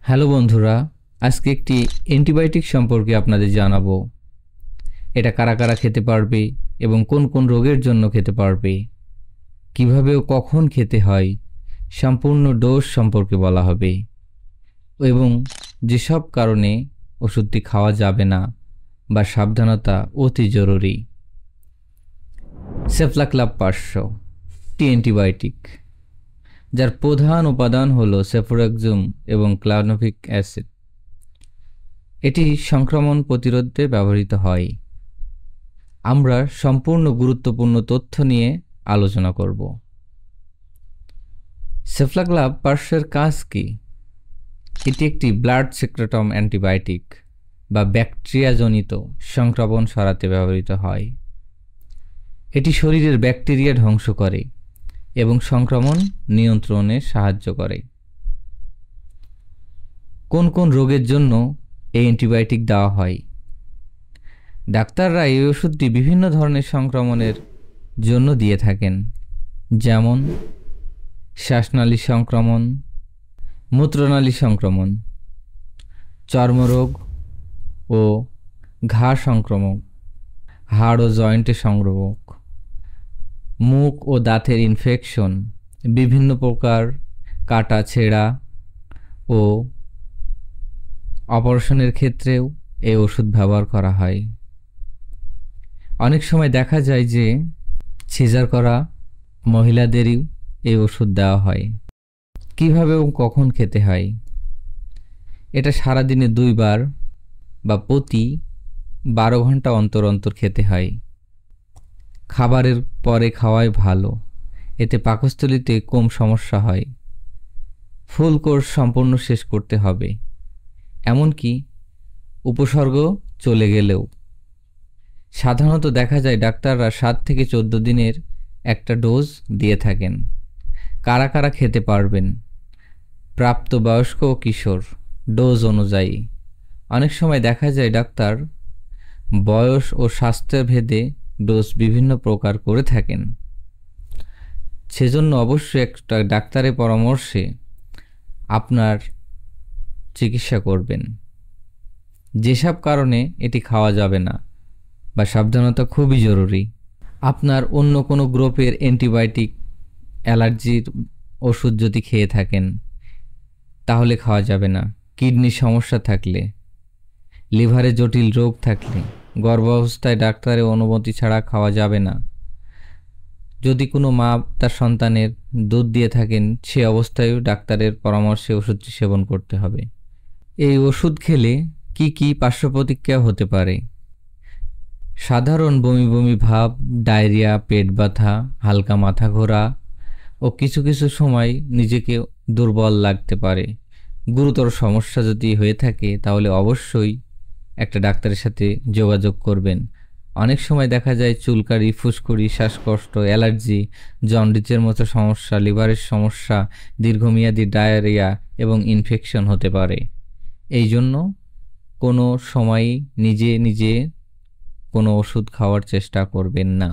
Hello বন্ধুরা, আজকে একটি অ্যান্টিবায়োটিক সম্পর্কে আপনাদের জানাবো। এটা কারা কারা খেতে পারবে এবং কোন কোন রোগের জন্য খেতে পারবে, কিভাবে ও কখন খেতে হয়, সম্পূর্ণ ডোজ সম্পর্কে বলা হবে এবং যেসব কারণে ওষুধটি খাওয়া যাবে না বা সাবধানতা অতি জরুরি। সেফলাক্লাপ-500 টি অ্যান্টিবায়োটিক, যার প্রধান উপাদান হলো সেফোরেক্সুম এবং ক্লানোভিক অ্যাসিড। এটি সংক্রমণ প্রতিরোধে ব্যবহৃত হয়। আমরা সম্পূর্ণ গুরুত্বপূর্ণ তথ্য নিয়ে আলোচনা করব। সেফলাক্লাপ-500 কাজ কি? এটি একটি ব্লাড সেক্রেটম অ্যান্টিবায়োটিক বা ব্যাকটেরিয়াজনিত সংক্রমণ সরাতে ব্যবহৃত হয়। এটি শরীরের ব্যাকটেরিয়া ধ্বংস করে এবং সংক্রমণ নিয়ন্ত্রণে সাহায্য করে। কোন কোন রোগের জন্য এই অ্যান্টিবায়োটিক দেওয়া হয়? ডাক্তাররা এই ওষুধটি বিভিন্ন ধরনের সংক্রমণের জন্য দিয়ে থাকেন, যেমন শ্বাসনালী সংক্রমণ, মূত্রনালী সংক্রমণ, চর্মরোগ ও ঘা সংক্রমণ, হাড় ও জয়েন্টের সংক্রমণ, মুখ ও দাঁতের ইনফেকশন, বিভিন্ন প্রকার কাটা ছেঁড়া ও অপারেশনের ক্ষেত্রেও এই ওষুধ ব্যবহার করা হয়। অনেক সময় দেখা যায় যে সিজার করা মহিলাদেরই এই ওষুধ দেওয়া হয়। কিভাবে এবং কখন খেতে হয়? এটা সারাদিনে 2 বার বা প্রতি 12 ঘন্টা অন্তর অন্তর খেতে হয়। খাবারের পরে খাওয়াই ভালো, এতে পাকস্থলীতে কম সমস্যা হয়। ফুল কোর্স সম্পূর্ণ শেষ করতে হবে, এমনকি উপসর্গ চলে গেলেও। সাধারণত দেখা যায় ডাক্তাররা 7 থেকে 14 দিনের একটা ডোজ দিয়ে থাকেন। কারা কারা খেতে পারবেন? প্রাপ্তবয়স্ক ও কিশোর, ডোজ অনুযায়ী। অনেক সময় দেখা যায় ডাক্তার বয়স ও স্বাস্থ্যের ভেদে ডোজ বিভিন্ন প্রকার করে থাকেন। সেজন্য অবশ্যই একটা ডাক্তারের পরামর্শে আপনার চিকিৎসা করবেন। যেসব কারণে এটি খাওয়া যাবে না বা সাবধানতা খুবই জরুরি। আপনার অন্য কোনো গ্রুপের অ্যান্টিবায়োটিক অ্যালার্জির ওষুধ যদি খেয়ে থাকেন তাহলে খাওয়া যাবে না। কিডনির সমস্যা থাকলে, লিভারে জটিল রোগ থাকলে, গর্ভাবস্থায় ডাক্তারের অনুমতি ছাড়া খাওয়া যাবে না। যদি কোনো মা তার সন্তানের দুধ দিয়ে থাকেন সে অবস্থায়ও ডাক্তারের পরামর্শে ওষুধটি সেবন করতে হবে। এই ওষুধ খেলে কি কি পার্শ্ব প্রতিক্রিয়া হতে পারে? সাধারণ বমি বমি ভাব, ডায়রিয়া, পেট ব্যথা, হালকা মাথা ঘোরা ও কিছু কিছু সময় নিজেকে দুর্বল লাগতে পারে। গুরুতর সমস্যা যদি হয়ে থাকে তাহলে অবশ্যই একটা ডাক্তারের সাথে যোগাযোগ করবেন। অনেক সময় দেখা যায় চুলকানি, ফুসকুড়ি, শ্বাসকষ্ট, অ্যালার্জি, জন্ডিসের মতো সমস্যা, লিভারের সমস্যা, দীর্ঘমেয়াদী ডায়রিয়া এবং ইনফেকশন হতে পারে। এই জন্য কোনো সময় নিজে নিজে কোনো ওষুধ খাওয়ার চেষ্টা করবেন না।